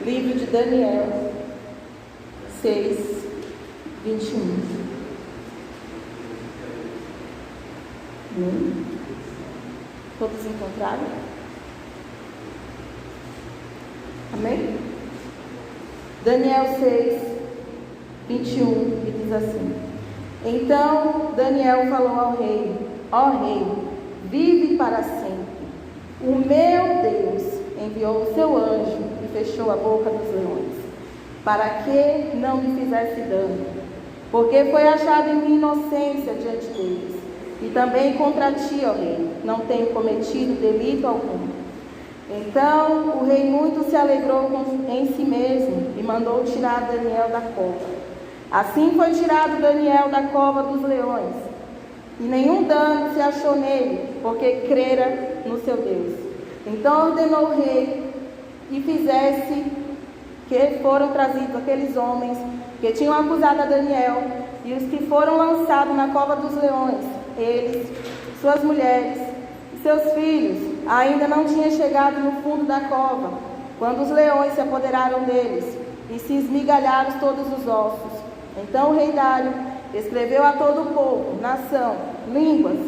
Livro de Daniel 6, 21. Todos encontraram? Amém? Daniel 6, 21, que diz assim: Então Daniel falou ao rei: Ó rei, vive para sempre. O meu Deus enviou o seu anjo e fechou a boca dos leões, para que não me fizesse dano, porque foi achado em mim inocência diante deles. E também contra ti, ó rei, não tenho cometido delito algum. Então o rei muito se alegrou em si mesmo e mandou tirar Daniel da cova. Assim foi tirado Daniel da cova dos leões, e nenhum dano se achou nele, porque crera no seu Deus. Então ordenou o rei que fizesse que foram trazidos aqueles homens que tinham acusado a Daniel, e os que foram lançados na cova dos leões, eles, suas mulheres e seus filhos, ainda não tinham chegado no fundo da cova, quando os leões se apoderaram deles e se esmigalharam todos os ossos. Então o rei Dário escreveu a todo o povo, nação, línguas,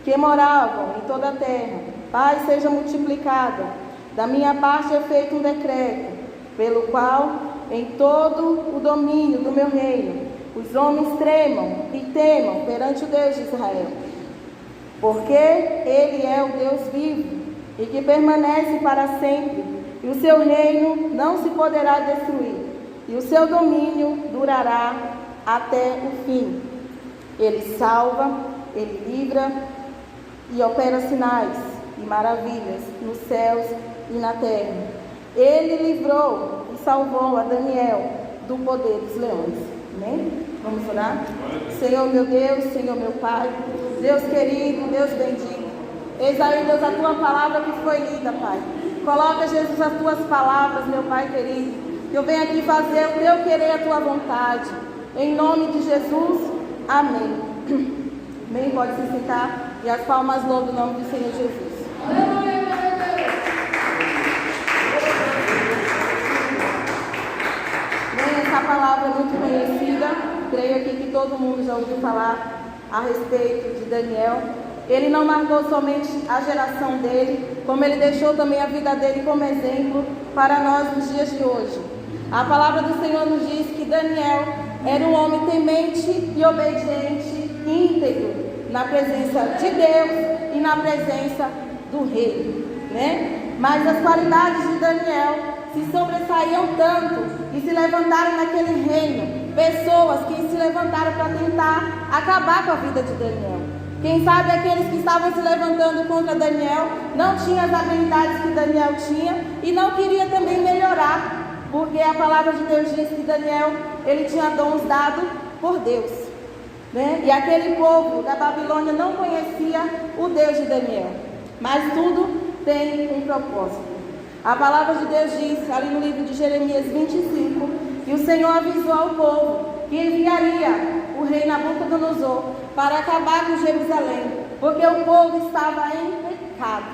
que moravam em toda a terra: paz seja multiplicada. Da minha parte é feito um decreto, pelo qual, em todo o domínio do meu reino, os homens tremam e temam perante o Deus de Israel, porque Ele é o Deus vivo e que permanece para sempre, e o seu reino não se poderá destruir, e o seu domínio durará até o fim. Ele salva, Ele livra e opera sinais e maravilhas nos céus e na terra. Ele livrou e salvou a Daniel do poder dos leões. Amém? Vamos orar? Senhor meu Deus, Senhor meu Pai, Deus querido, Deus bendito, eis aí, Deus, a tua palavra que foi lida, Pai. Coloca, Jesus, as tuas palavras, meu Pai querido, que eu venho aqui fazer o teu querer, a tua vontade. Em nome de Jesus, amém. Amém? Pode se sentar e as palmas louvam o nome do Senhor Jesus. Essa palavra é muito conhecida, creio aqui que todo mundo já ouviu falar a respeito de Daniel. Ele não marcou somente a geração dele, como ele deixou também a vida dele como exemplo para nós nos dias de hoje. A palavra do Senhor nos diz que Daniel era um homem temente e obediente, íntegro, na presença de Deus e na presença do rei, né? Mas as qualidades de Daniel se sobressaíam tanto e se levantaram naquele reino pessoas que se levantaram para tentar acabar com a vida de Daniel. Quem sabe aqueles que estavam se levantando contra Daniel não tinham as habilidades que Daniel tinha e não queria também melhorar, porque a palavra de Deus diz que Daniel, ele tinha dons dados por Deus, né? E aquele povo da Babilônia não conhecia o Deus de Daniel, mas tudo tem um propósito. A palavra de Deus diz, ali no livro de Jeremias 25, que o Senhor avisou ao povo que enviaria o rei Nabucodonosor para acabar com Jerusalém, porque o povo estava em pecado.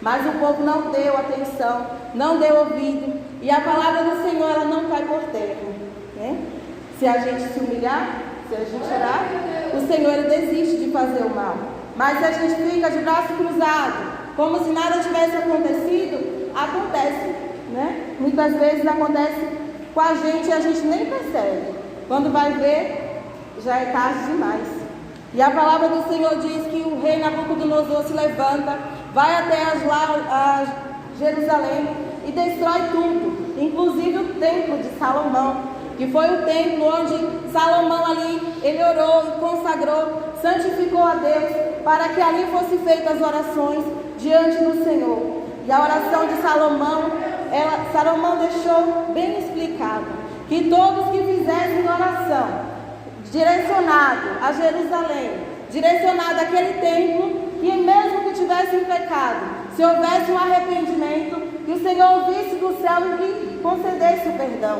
Mas o povo não deu atenção, não deu ouvido, e a palavra do Senhor, ela não cai por terra, né? Se a gente se humilhar, se a gente orar, o Senhor, ele desiste de fazer o mal. Mas se a gente fica de braço cruzado, como se nada tivesse acontecido, acontece, né? Muitas vezes acontece com a gente e a gente nem percebe. Quando vai ver, já é tarde demais. E a palavra do Senhor diz que o rei Nabucodonosor se levanta, vai até a Jerusalém e destrói tudo, inclusive o templo de Salomão, que foi o templo onde Salomão ali, ele orou e consagrou, santificou a Deus, para que ali fossem feitas as orações diante do Senhor. E a oração de Salomão, Salomão deixou bem explicado, que todos que fizessem oração, direcionado a Jerusalém, direcionado àquele templo, que mesmo que tivesse em pecado, se houvesse um arrependimento, que o Senhor ouvisse do céu e que concedesse o perdão,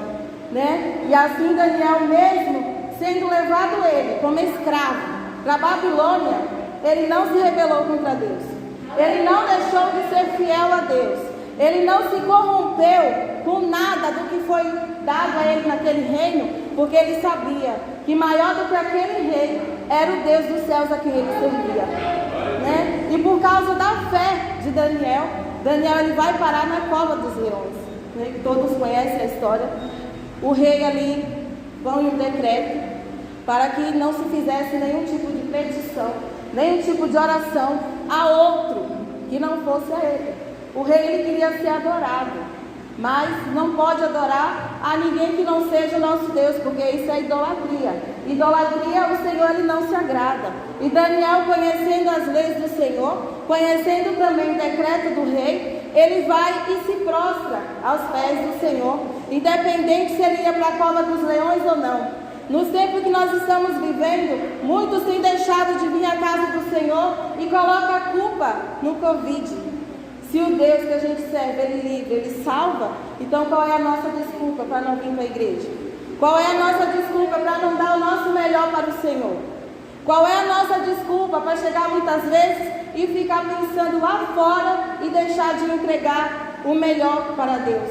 né? E assim Daniel, mesmo sendo levado ele como escravo para a Babilônia, ele não se rebelou contra Deus, ele não deixou de ser fiel a Deus, Ele não se corrompeu com nada do que foi dado a ele naquele reino, porque ele sabia que maior do que aquele rei era o Deus dos céus a quem ele servia, né? E por causa da fé de Daniel, ele vai parar na cova dos leões, né? Todos conhecem a história. O rei ali põe um decreto para que não se fizesse nenhum tipo de petição, nenhum tipo de oração a outro que não fosse a ele. O rei ele queria ser adorado, mas não pode adorar a ninguém que não seja o nosso Deus, porque isso é idolatria. Idolatria, o Senhor ele não se agrada. E Daniel, conhecendo as leis do Senhor, conhecendo também o decreto do rei, ele vai e se prostra aos pés do Senhor, independente se ele ia para a cova dos leões ou não. Nos tempos que nós estamos vivendo, muitos têm deixado de vir à casa do Senhor e colocam a culpa no Covid. Se o Deus que a gente serve, Ele livra, Ele salva, então qual é a nossa desculpa para não vir para a igreja? Qual é a nossa desculpa para não dar o nosso melhor para o Senhor? Qual é a nossa desculpa para chegar muitas vezes e ficar pensando lá fora e deixar de entregar o melhor para Deus?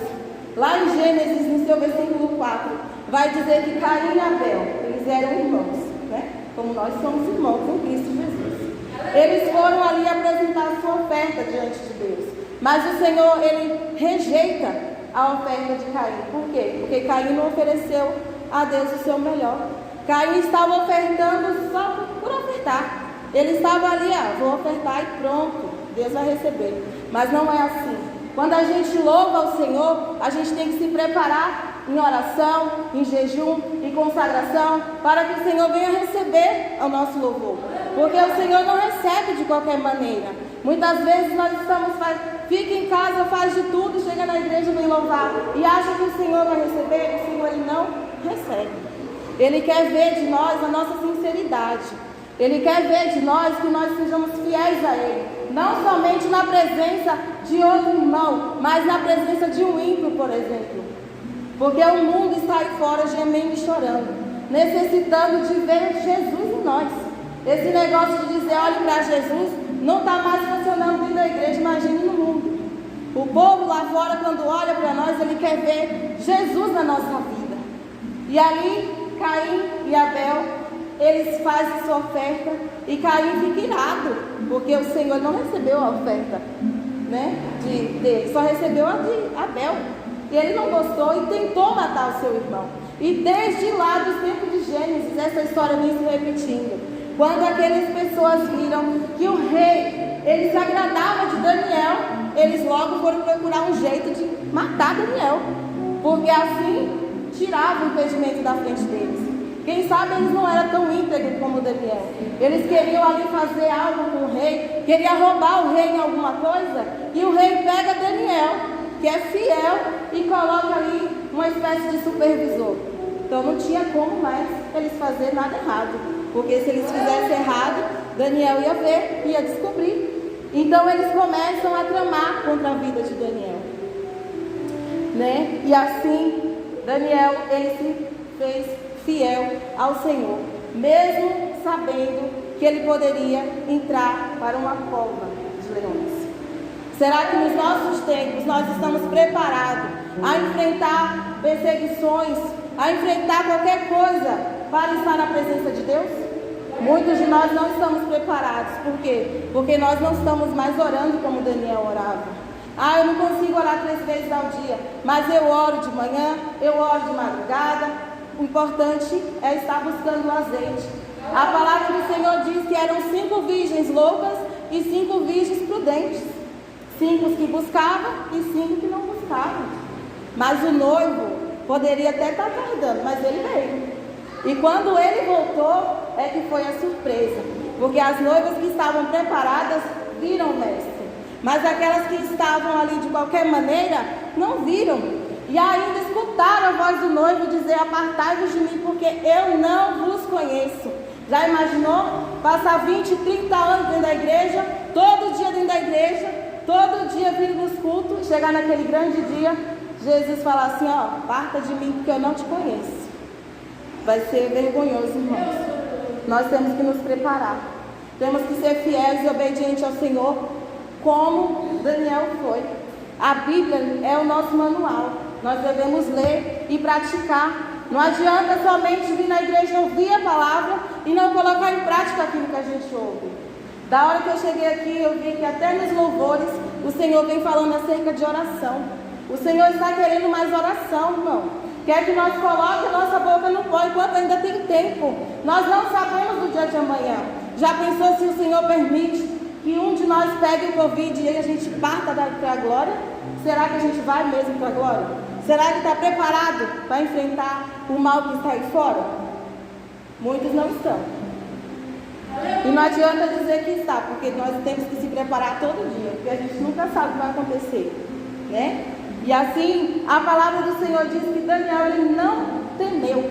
Lá em Gênesis, no seu versículo 4, vai dizer que Caim e Abel, eles eram irmãos, né? Como nós somos irmãos em Cristo Jesus. Eles foram ali apresentar a sua oferta diante de Deus. Mas o Senhor, Ele rejeita a oferta de Caim. Por quê? Porque Caim não ofereceu a Deus o seu melhor. Caim estava ofertando só por ofertar. Ele estava ali, vou ofertar e pronto, Deus vai receber. Mas não é assim. Quando a gente louva ao Senhor, a gente tem que se preparar em oração, em jejum, em consagração, para que o Senhor venha receber o nosso louvor. Porque o Senhor não recebe de qualquer maneira. Muitas vezes nós fica em casa, faz de tudo, chega na igreja e vem louvar, e acha que o Senhor vai receber. O Senhor ele não recebe. Ele quer ver de nós a nossa sinceridade. Ele quer ver de nós que nós sejamos fiéis a Ele. Não somente na presença de outro irmão, mas na presença de um ímpio, por exemplo. Porque o mundo está aí fora gemendo e chorando, necessitando de ver Jesus em nós. Esse negócio de dizer, olhe para Jesus, não está mais funcionando dentro da igreja, imagine no mundo. O povo lá fora, quando olha para nós, ele quer ver Jesus na nossa vida. E ali, Caim e Abel, eles fazem sua oferta, e Caim fica irado, porque o Senhor não recebeu a oferta, né, dele, só recebeu a de Abel. E ele não gostou e tentou matar o seu irmão. E desde lá, dos tempos de Gênesis, essa história vem se repetindo. Quando aquelas pessoas viram que o rei, ele se agradava de Daniel, eles logo foram procurar um jeito de matar Daniel, porque assim tirava o impedimento da frente deles. Quem sabe eles não eram tão íntegros como Daniel. Eles queriam ali fazer algo com o rei, queria roubar o rei em alguma coisa, e o rei pega Daniel, que é fiel, e coloca ali uma espécie de supervisor. Então não tinha como mais eles fazerem nada errado. Porque se eles fizessem errado, Daniel ia ver, ia descobrir. Então eles começam a tramar contra a vida de Daniel, né? E assim, Daniel, ele se fez fiel ao Senhor, mesmo sabendo que ele poderia entrar para uma cova de leões. Será que nos nossos tempos nós estamos preparados a enfrentar perseguições, a enfrentar qualquer coisa para estar na presença de Deus? Muitos de nós não estamos preparados. Por quê? Porque nós não estamos mais orando como Daniel orava. Eu não consigo orar 3 vezes ao dia, mas eu oro de manhã, eu oro de madrugada. O importante é estar buscando o azeite. A palavra do Senhor diz que eram 5 virgens loucas e 5 virgens prudentes. 5 que buscavam e 5 que não buscavam. Mas o noivo poderia até estar tardando, mas ele veio. E quando ele voltou, é que foi a surpresa. Porque as noivas que estavam preparadas viram o mestre. Mas aquelas que estavam ali de qualquer maneira, não viram. E ainda escutaram a voz do noivo dizer, apartai-vos de mim, porque eu não vos conheço. Já imaginou? Passar 20, 30 anos dentro da igreja, todo dia dentro da igreja, todo dia vir nos cultos, chegar naquele grande dia, Jesus falar assim, aparta de mim, porque eu não te conheço. Vai ser vergonhoso, irmãos. Nós temos que nos preparar. Temos que ser fiéis e obedientes ao Senhor, como Daniel foi. A Bíblia é o nosso manual. Nós devemos ler e praticar. Não adianta somente vir na igreja ouvir a palavra e não colocar em prática aquilo que a gente ouve. Da hora que eu cheguei aqui, eu vi que até nos louvores o Senhor vem falando acerca de oração. O Senhor está querendo mais oração, irmão. Quer que nós coloquemos a nossa boca no pó enquanto ainda tem tempo. Nós não sabemos do dia de amanhã. Já pensou se o Senhor permite que um de nós pegue o Covid e a gente parta para a glória? Será que a gente vai mesmo para a glória? Será que está preparado para enfrentar o mal que está aí fora? Muitos não estão. E não adianta dizer que está, porque nós temos que se preparar todo dia, porque a gente nunca sabe o que vai acontecer, né? E assim, a palavra do Senhor diz que Daniel, ele não temeu.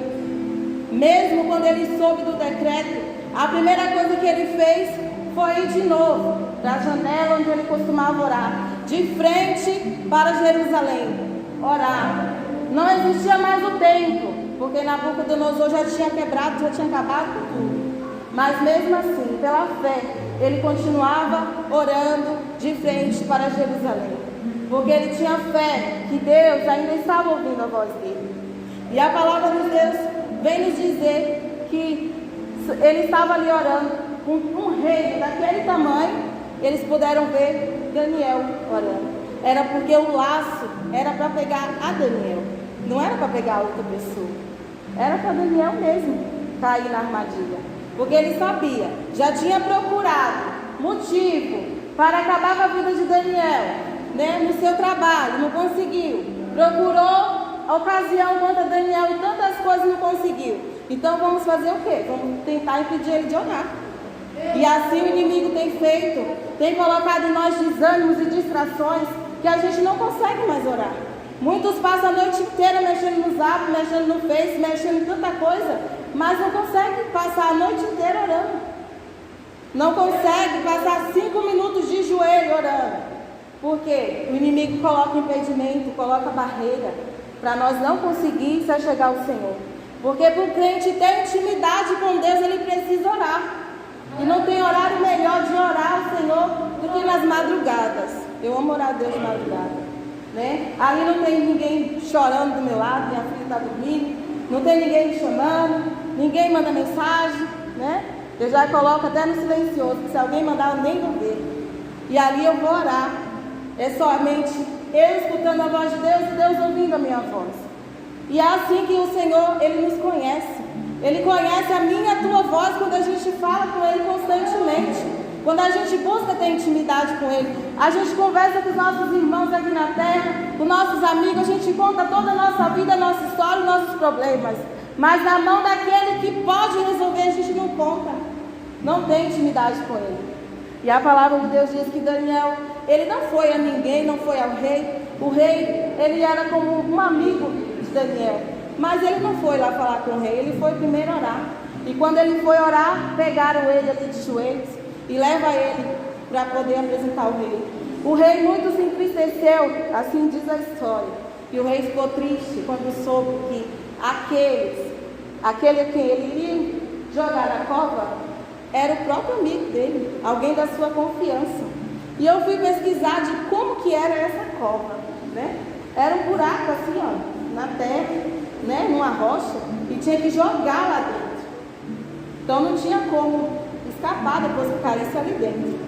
Mesmo quando ele soube do decreto, a primeira coisa que ele fez foi ir de novo para a janela onde ele costumava orar, de frente para Jerusalém, orar. Não existia mais o templo, porque Nabucodonosor já tinha quebrado, já tinha acabado com tudo. Mas mesmo assim, pela fé, ele continuava orando de frente para Jerusalém, porque ele tinha fé que Deus ainda estava ouvindo a voz dele. E a palavra de Deus vem nos dizer que ele estava ali orando com um rei daquele tamanho. Eles puderam ver Daniel orando. Era porque o laço era para pegar a Daniel, não era para pegar outra pessoa. Era para Daniel mesmo cair na armadilha, porque ele sabia, já tinha procurado motivo para acabar com a vida de Daniel, né, no seu trabalho, não conseguiu. Procurou ocasião contra Daniel e tantas coisas não conseguiu. Então vamos fazer o quê? Vamos tentar impedir ele de orar. E assim o inimigo tem feito, tem colocado em nós desânimos e distrações que a gente não consegue mais orar. Muitos passam a noite inteira mexendo no Zap, mexendo no Face, mexendo em tanta coisa, mas não conseguem passar a noite inteira orando. Não consegue passar 5 minutos de joelho orando. Porque o inimigo coloca impedimento, coloca barreira para nós não conseguir se achegar ao Senhor. Porque para o crente ter intimidade com Deus, ele precisa orar. E não tem horário melhor de orar ao Senhor do que nas madrugadas. Eu amo orar a Deus de madrugada, né? Ali não tem ninguém chorando do meu lado, minha filha está dormindo, não tem ninguém me chamando, ninguém manda mensagem, né? Eu já coloco até no silencioso, que se alguém mandar eu nem vou ver. E ali eu vou orar. É somente eu escutando a voz de Deus e Deus ouvindo a minha voz. E é assim que o Senhor, Ele nos conhece. Ele conhece a minha e a tua voz quando a gente fala com Ele constantemente. Quando a gente busca ter intimidade com Ele. A gente conversa com os nossos irmãos aqui na terra, com nossos amigos, a gente conta toda a nossa vida, a nossa história, os nossos problemas. Mas na mão daquele que pode resolver, a gente não conta. Não tem intimidade com Ele. E a palavra de Deus diz que Daniel, ele não foi a ninguém, não foi ao rei. O rei, ele era como um amigo de Daniel. Mas ele não foi lá falar com o rei, ele foi primeiro orar. E quando ele foi orar, pegaram ele ali de joelhos e leva ele para poder apresentar o rei. O rei muito se entristeceu, assim diz a história. E o rei ficou triste quando soube que aquele a quem ele iria jogar na cova era o próprio amigo dele, alguém da sua confiança. E eu fui pesquisar de como que era essa cova, né? Era um buraco assim, ó, na terra, né, numa rocha, e tinha que jogar lá dentro. Então não tinha como escapar depois que caísse ali dentro.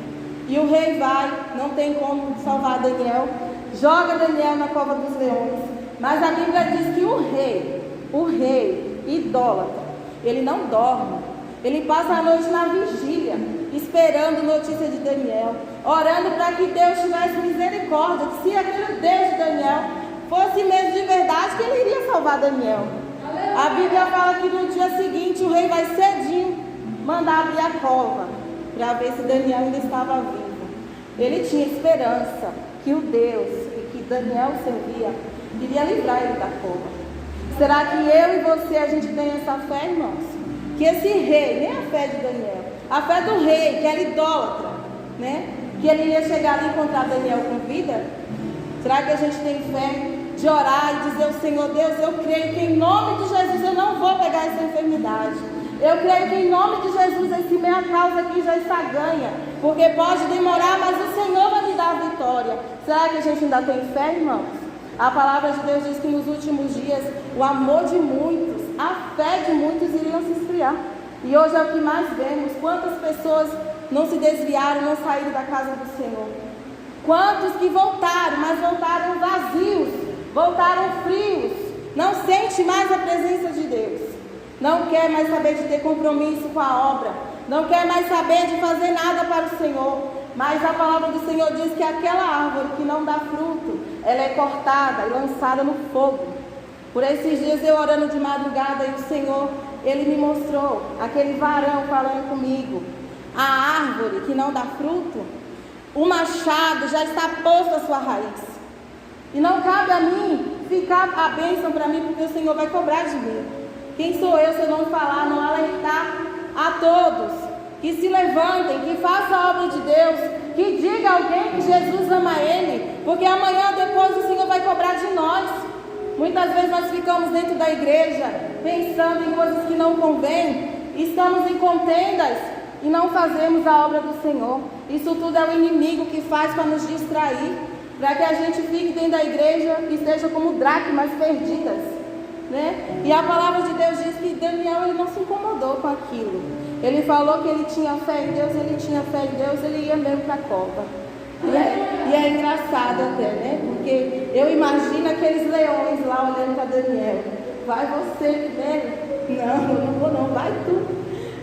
E o rei vai, não tem como salvar Daniel, joga Daniel na cova dos leões. Mas a Bíblia diz que o rei idólatra, ele não dorme. Ele passa a noite na vigília, esperando notícia de Daniel, orando para que Deus tivesse misericórdia, que se aquele Deus de Daniel fosse mesmo de verdade, que ele iria salvar Daniel. A Bíblia fala que no dia seguinte o rei vai cedinho mandar abrir a cova, para ver se Daniel ainda estava vivo. Ele tinha esperança que o Deus que Daniel servia iria livrar ele da cova. Será que eu e você, a gente tem essa fé, irmãos? Que esse rei, nem a fé de Daniel, a fé do rei, que era idólatra, né? Que ele ia chegar ali e encontrar Daniel com vida. Será que a gente tem fé de orar e dizer ao Senhor, Deus, eu creio que em nome de Jesus eu não vou pegar essa enfermidade. Eu creio que em nome de Jesus esse minha causa aqui já está ganha. Porque pode demorar, mas o Senhor vai me dar a vitória. Será que a gente ainda tem fé, irmãos? A palavra de Deus diz que nos últimos dias o amor de muitos, a fé de muitos iriam se esfriar. E hoje é o que mais vemos. Quantas pessoas não se desviaram, não saíram da casa do Senhor? Quantos que voltaram, mas voltaram vazios, voltaram frios, não sente mais a presença de Deus, não quer mais saber de ter compromisso com a obra, não quer mais saber de fazer nada para o Senhor. Mas a palavra do Senhor diz que aquela árvore que não dá fruto, ela é cortada e lançada no fogo. Por esses dias eu orando de madrugada e o Senhor, Ele me mostrou aquele varão falando comigo. A árvore que não dá fruto, o machado já está posto à sua raiz. E não cabe a mim ficar a bênção para mim, porque o Senhor vai cobrar de mim. Quem sou eu se eu não falar, não alertar a todos que se levantem, que façam a obra de Deus, que diga a alguém que Jesus ama Ele, porque amanhã depois o Senhor vai cobrar de nós. Muitas vezes nós ficamos dentro da igreja pensando em coisas que não convêm, estamos em contendas e não fazemos a obra do Senhor. Isso tudo é o inimigo que faz para nos distrair, para que a gente fique dentro da igreja e esteja como dracmas perdidas, né? E a palavra de Deus diz que Daniel, ele não se incomodou com aquilo. Ele falou que ele tinha fé em Deus, ele ia mesmo para a cova. E é engraçado até, né? Porque eu imagino aqueles leões lá olhando para Daniel. Vai você primeiro? Não, eu não vou não, vai tu.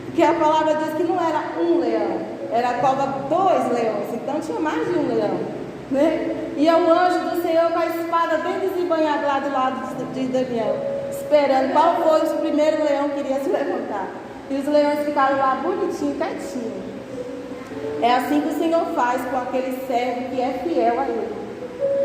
Porque a palavra diz que não era um leão, era a cova 2 leões, então tinha mais de um leão, né? E é o anjo do Senhor com a espada bem desembanhada lá do lado de Daniel, esperando qual foi o primeiro leão que iria se levantar. E os leões ficaram lá bonitinho, quietinho. É assim que o Senhor faz com aquele servo que é fiel a Ele.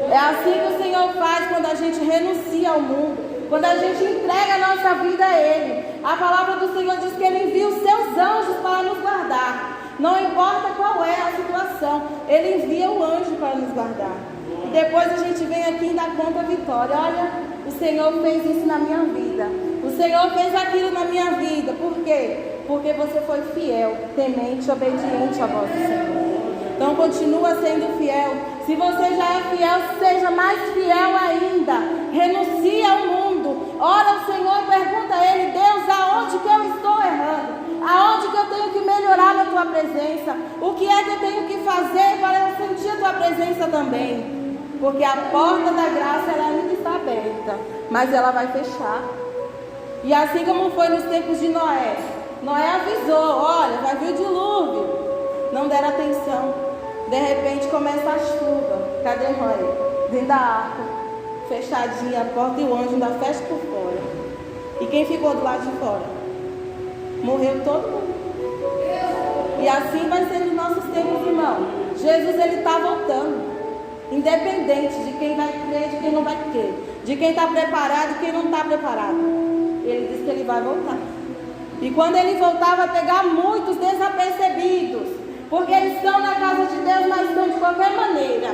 É assim que o Senhor faz quando a gente renuncia ao mundo, quando a gente entrega a nossa vida a Ele. A palavra do Senhor diz que Ele envia os seus anjos para nos guardar. Não importa qual é a situação, Ele envia o anjo para nos guardar. E depois a gente vem aqui e dá conta a vitória. Olha, o Senhor fez isso na minha vida. O Senhor fez aquilo na minha vida. Por quê? Porque você foi fiel, temente, obediente à voz do Senhor. Então continua sendo fiel. Se você já é fiel, seja mais fiel ainda. Renuncie ao mundo. Ora ao Senhor e pergunta a Ele: Deus, aonde que eu estou errando? Aonde que eu tenho que melhorar na Tua presença? O que é que eu tenho que fazer para eu sentir a Tua presença também? Porque a porta da graça ela ainda está aberta, mas ela vai fechar. E assim como foi nos tempos de Noé, Noé avisou: olha, vai vir o dilúvio. Não deram atenção. De repente começa a chuva. Cadê Noé? Dentro da arca, fechadinha a porta, e o anjo ainda fecha por fora. E quem ficou do lado de fora? Morreu todo mundo. E assim vai ser nos nossos tempos, irmão. Jesus, ele está voltando. Independente de quem vai crer, de quem não vai crer, de quem está preparado e quem não está preparado. Ele disse que ele vai voltar. E quando ele voltar, vai pegar muitos desapercebidos, porque eles estão na casa de Deus, mas estão de qualquer maneira.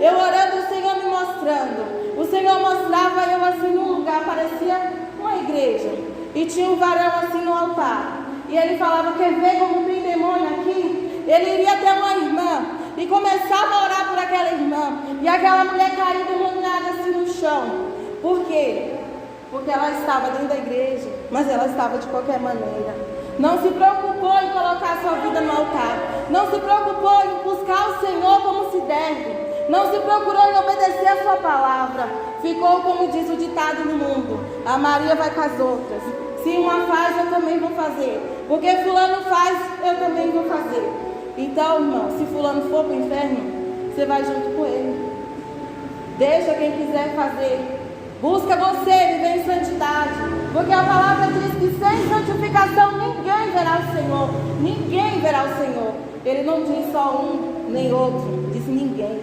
Eu orando, o Senhor me mostrando. O Senhor mostrava eu assim num lugar, parecia uma igreja. E tinha um varão assim no altar. E ele falava: quer ver como tem demônio aqui? Ele iria ter uma irmã e começava a orar por aquela irmã. E aquela mulher caiu demoniada assim no chão. Por quê? Porque ela estava dentro da igreja, mas ela estava de qualquer maneira. Não se preocupou em colocar a sua vida no altar. Não se preocupou em buscar o Senhor como se deve. Não se procurou em obedecer a sua palavra. Ficou como diz o ditado no mundo: a Maria vai com as outras. Se uma faz, eu também vou fazer. Porque fulano faz, eu também vou fazer. Então, irmão, se fulano for para o inferno, você vai junto com ele. Deixa quem quiser fazer. Busca você viver em santidade. Porque a palavra diz que sem santificação ninguém verá o Senhor. Ninguém verá o Senhor. Ele não diz só um nem outro. Diz ninguém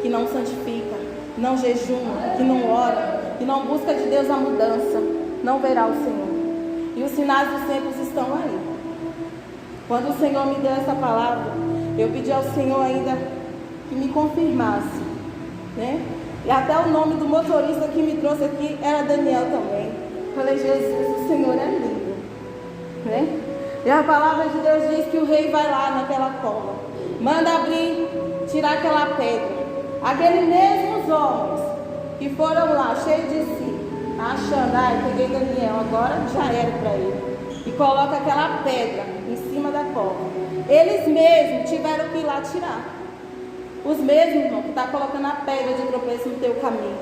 que não santifica, não jejuma, que não ora, que não busca de Deus a mudança, não verá o Senhor. E os sinais dos tempos estão aí. Quando o Senhor me deu essa palavra, eu pedi ao Senhor ainda que me confirmasse, né? E até o nome do motorista que me trouxe aqui era Daniel também. Falei: Jesus, o Senhor é lindo, né? E a palavra de Deus diz que o rei vai lá naquela cova, manda abrir tirar aquela pedra. Aqueles mesmos homens que foram lá, cheios de si, achando, eu peguei Daniel, agora já era para ele. E coloca aquela pedra em cima da cova. Eles mesmos tiveram que ir lá tirar. Os mesmos, irmão, que estão colocando a pedra de tropeço no teu caminho,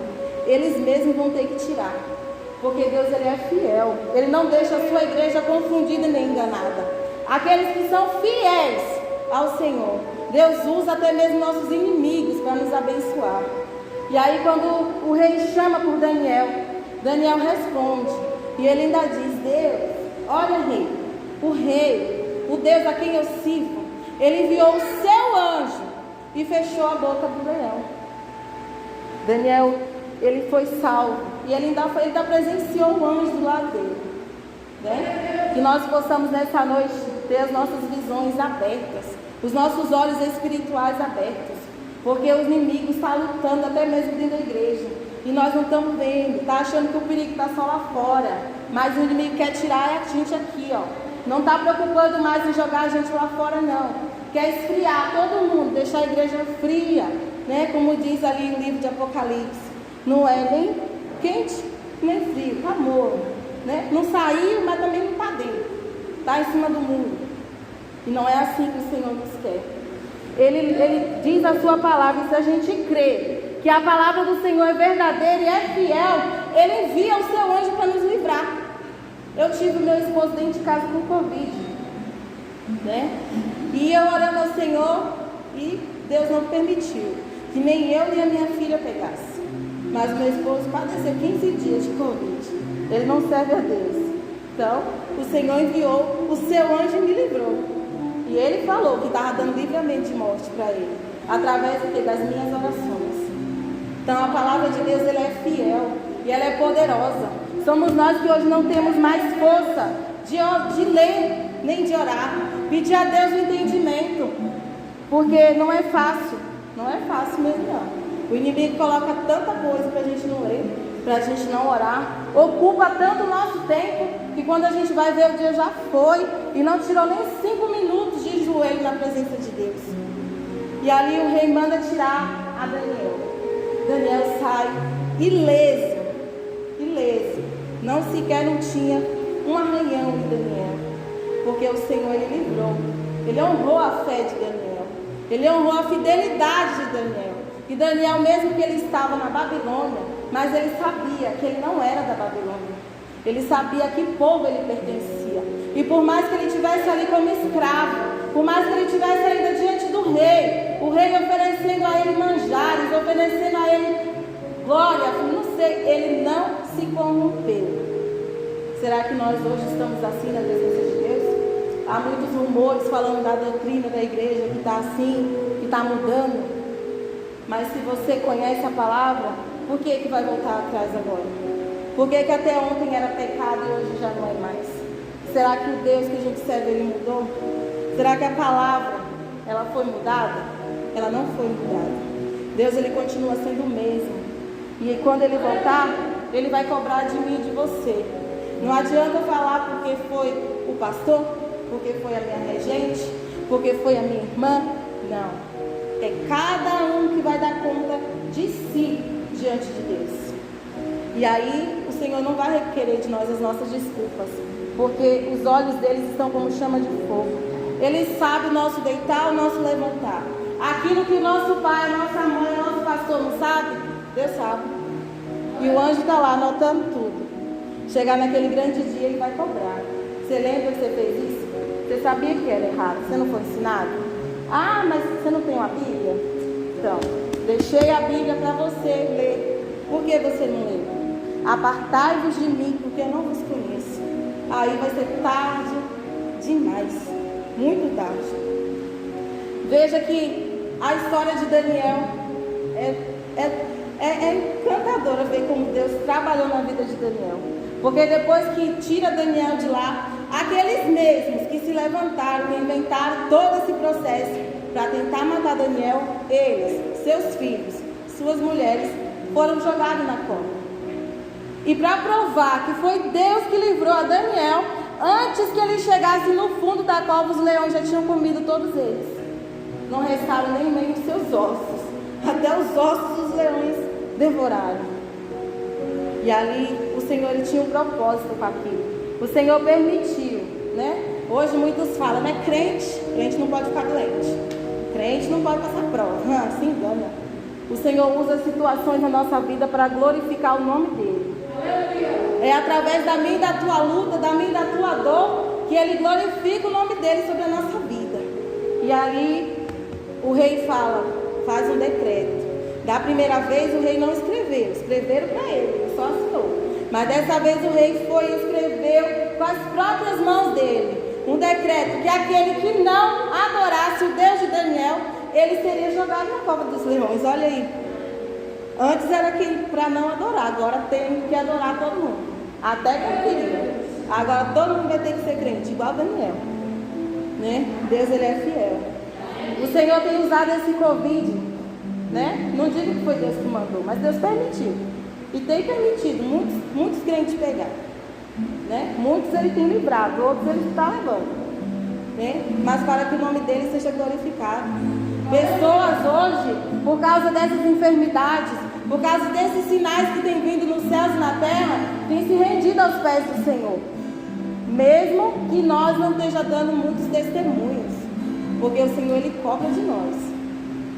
eles mesmos vão ter que tirar. Porque Deus, Ele é fiel. Ele não deixa a sua igreja confundida nem enganada. Aqueles que são fiéis ao Senhor, Deus usa até mesmo nossos inimigos para nos abençoar. E aí quando o rei chama por Daniel, Daniel responde. E ele ainda diz: Deus, olha, rei, o Deus a quem eu sirvo, ele enviou o seu anjo e fechou a boca do leão. Daniel, ele foi salvo. E ele ainda presenciou o anjo do lado dele, né? Que nós possamos nessa noite ter as nossas visões abertas, os nossos olhos espirituais abertos, porque o inimigo está lutando até mesmo dentro da igreja, e nós não estamos vendo, está achando que o perigo está só lá fora, mas o inimigo quer tirar a gente aqui, ó. Não está preocupando mais em jogar a gente lá fora, não. Quer esfriar todo mundo, deixar a igreja fria, né? Como diz ali no livro de Apocalipse, não é nem quente nem frio, está morno, né? Não saiu, mas também não está dentro, está em cima do mundo. E não é assim que o Senhor nos quer. Ele diz a sua palavra, e se a gente crê que a palavra do Senhor é verdadeira e é fiel, Ele envia o seu anjo para nos livrar. Eu tive meu esposo dentro de casa com Covid, né? E eu orando ao Senhor, e Deus não permitiu que nem eu nem a minha filha pegasse. Mas meu esposo padeceu 15 dias de Covid. Ele não serve a Deus. Então, o Senhor enviou o seu anjo e me livrou. E ele falou que estava dando livramento de morte para ele, através das minhas orações. Então, a palavra de Deus, ela é fiel e ela é poderosa. Somos nós que hoje não temos mais força de ler, nem de orar. Pedir a Deus o entendimento, porque não é fácil. Não é fácil mesmo, não. O inimigo coloca tanta coisa para a gente não ler, para a gente não orar, ocupa tanto o nosso tempo, que quando a gente vai ver, o dia já foi, e não tirou nem 5 minutos de joelho na presença de Deus. E ali o rei manda tirar a Daniel. Daniel sai ileso, não tinha um arranhão de Daniel, porque o Senhor, Ele livrou, Ele honrou a fé de Daniel, Ele honrou a fidelidade de Daniel. E Daniel, mesmo que ele estava na Babilônia, mas ele sabia que ele não era da Babilônia. Ele sabia a que povo ele pertencia. E por mais que ele estivesse ali como escravo, por mais que ele estivesse ainda diante do rei, o rei oferecendo a ele manjares, oferecendo a ele glória, não sei, ele não se corrompeu. Será que nós hoje estamos assim na presença de Deus? Há muitos rumores falando da doutrina da igreja que está assim, que está mudando. Mas se você conhece a palavra, por que vai voltar atrás agora? Por que até ontem era pecado e hoje já não é mais? Será que o Deus que a gente serve, Ele mudou? Será que a palavra, ela foi mudada? Ela não foi mudada. Deus, Ele continua sendo o mesmo. E quando Ele voltar, Ele vai cobrar de mim e de você. Não adianta falar porque foi o pastor, porque foi a minha regente, porque foi a minha irmã. Não. É cada um que vai dar conta de si diante de Deus. E aí o Senhor não vai requerer de nós as nossas desculpas, porque os olhos deles estão como chama de fogo. Ele sabe o nosso deitar, o nosso levantar. Aquilo que o nosso pai, a nossa mãe, o nosso pastor não sabe, Deus sabe. E o anjo está lá anotando tudo. Chegar naquele grande dia, ele vai cobrar. Você lembra que você fez isso? Você sabia que era errado? Você não foi ensinado? Ah, mas você não tem uma Bíblia? Então, deixei a Bíblia para você ler. Por que você não lê? Apartai-vos de mim, porque eu não vos conheço. Aí vai ser tarde demais, muito tarde. Veja que a história de Daniel é encantadora ver como Deus trabalhou na vida de Daniel. Porque depois que tira Daniel de lá, aqueles mesmos que se levantaram e inventaram todo esse processo para tentar matar Daniel, eles, seus filhos, suas mulheres, foram jogados na cova. E para provar que foi Deus que livrou a Daniel, antes que ele chegasse no fundo da cova, os leões já tinham comido todos eles. não restaram nem meio os seus ossos. Até os ossos dos leões devoraram. E ali o Senhor ele tinha um propósito com aquilo. O Senhor permitiu, né? Hoje muitos falam, né? Crente não pode ficar doente. Crente não pode passar prova. Se engana. O Senhor usa situações na nossa vida para glorificar o nome dEle. É através da minha e da tua luta, da minha e da tua dor, que Ele glorifica o nome dEle sobre a nossa vida. E aí o rei faz um decreto. Da primeira vez o rei não escreveu, escreveram para ele só assinou. Mas dessa vez o rei foi e escreveu com as próprias mãos dele um decreto que aquele que não adorasse o Deus de Daniel, ele seria jogado na cova dos leões. Olha aí. Antes era para não adorar, agora tem que adorar todo mundo. Até que eu queria. Agora todo mundo vai ter que ser crente, igual Daniel. Né? Deus ele é fiel. O Senhor tem usado esse Covid, né? Não digo que foi Deus que mandou, mas Deus permitiu. E tem permitido muitos crentes pegar. Né? Muitos ele tem livrado, outros ele está levando. Né? Mas para que o nome dele seja glorificado. Pessoas hoje, por causa dessas enfermidades, por causa desses sinais que têm vindo nos céus e na terra, têm se rendido aos pés do Senhor. Mesmo que nós não esteja dando muitos testemunhos, porque o Senhor ele cobra de nós,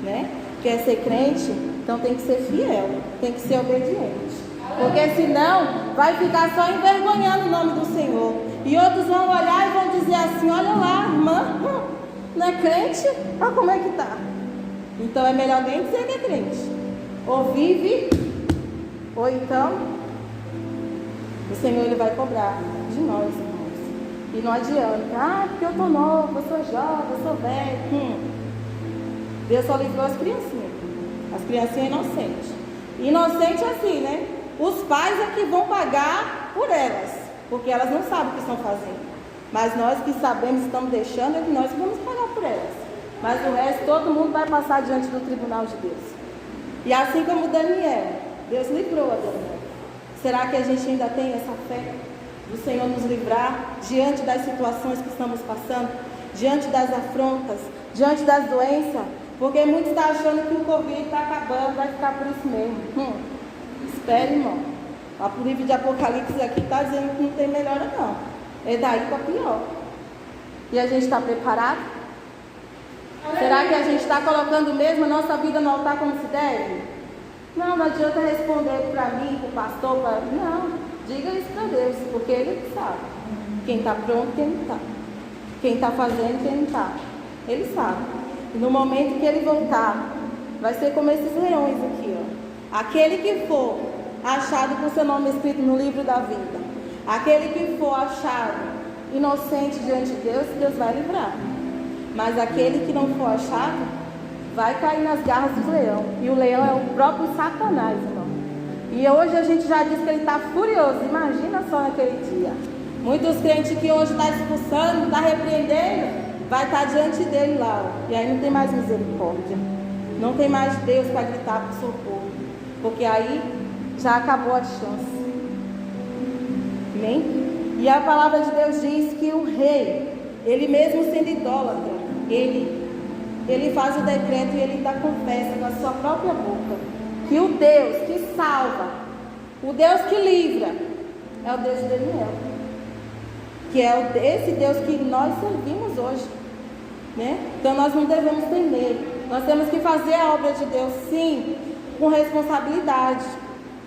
né? Quer ser crente, então tem que ser fiel, tem que ser obediente, porque senão vai ficar só envergonhando o nome do Senhor, e outros vão olhar e vão dizer assim: olha lá, irmã, não é crente? Olha como é que tá. Então é melhor nem dizer que é crente, ou vive, ou então o Senhor ele vai cobrar de nós, irmãos. E não adianta, porque eu estou novo, eu sou jovem, eu sou velho. Deus só livrou as criancinhas inocentes. Inocente assim, né? Os pais é que vão pagar por elas, porque elas não sabem o que estão fazendo. Mas nós que sabemos, estamos deixando, é que nós vamos pagar por elas. Mas o resto, todo mundo vai passar diante do tribunal de Deus. E assim como Daniel, Deus livrou a Daniel. Será que a gente ainda tem essa fé do Senhor nos livrar diante das situações que estamos passando, diante das afrontas, diante das doenças? Porque muitos estão achando que o Covid está acabando, vai ficar por isso mesmo. Espere, irmão. O livro de Apocalipse aqui está dizendo que não tem melhora não. É daí para pior. E a gente está preparado? Será que a gente está colocando mesmo a nossa vida no altar como se deve? Não adianta responder para mim, para o pastor, não. Diga isso para Deus, porque Ele sabe. Quem está pronto, quem não está. Quem está fazendo, quem não está. Ele sabe. E no momento que Ele voltar, vai ser como esses leões aqui, ó. Aquele que for achado com seu nome escrito no livro da vida, aquele que for achado inocente diante de Deus, Deus vai livrar. Mas aquele que não for achado, vai cair nas garras do leão. E o leão é o próprio Satanás, irmão. E hoje a gente já diz que ele está furioso. Imagina só naquele dia. Muitos crentes que hoje estão expulsando, estão repreendendo, vai estar diante dele lá, ó. E aí não tem mais misericórdia. Não tem mais Deus para gritar por socorro. Porque aí já acabou a chance. Amém? E a palavra de Deus diz que o rei, ele mesmo sendo idólatra, ele faz o decreto e ele ainda confessa com a sua própria boca que o Deus que salva, o Deus que livra, é o Deus de Daniel, que é esse Deus que nós servimos hoje, né? Então nós não devemos temer, nós temos que fazer a obra de Deus, sim, com responsabilidade.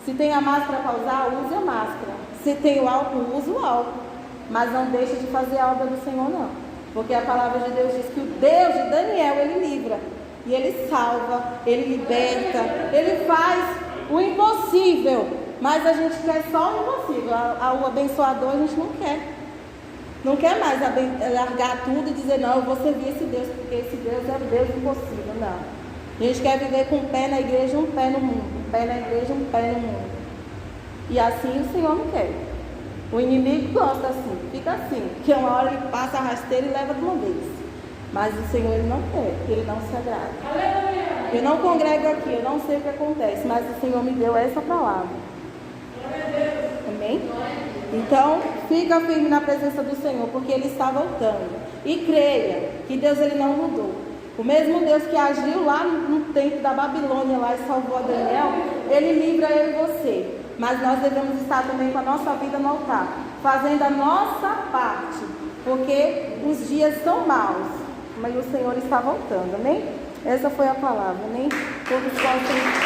Se tem a máscara para usar, use a máscara. Se tem o álcool, use o álcool. Mas não deixe de fazer a obra do Senhor, não. Porque a palavra de Deus diz que o Deus de Daniel, Ele livra. E Ele salva, Ele liberta, Ele faz o impossível. Mas a gente quer só o impossível. O abençoador a gente não quer. Não quer mais largar tudo e dizer, não, eu vou servir esse Deus, porque esse Deus é o Deus impossível. Não. A gente quer viver com um pé na igreja e um pé no mundo. Um pé na igreja e um pé no mundo. E assim o Senhor não quer. O inimigo gosta assim, fica assim, porque uma hora ele passa a rasteira e leva de uma vez. Mas o Senhor ele não quer, ele não se agrada. Eu não congrego aqui, eu não sei o que acontece, mas o Senhor me deu essa palavra. Amém? Então, fica firme na presença do Senhor, porque Ele está voltando. E creia que Deus ele não mudou. O mesmo Deus que agiu lá no templo da Babilônia lá e salvou a Daniel, Ele livra eu e você. Mas nós devemos estar também com a nossa vida no altar, fazendo a nossa parte, porque os dias são maus, mas o Senhor está voltando, amém? Essa foi a palavra, amém? Todos possam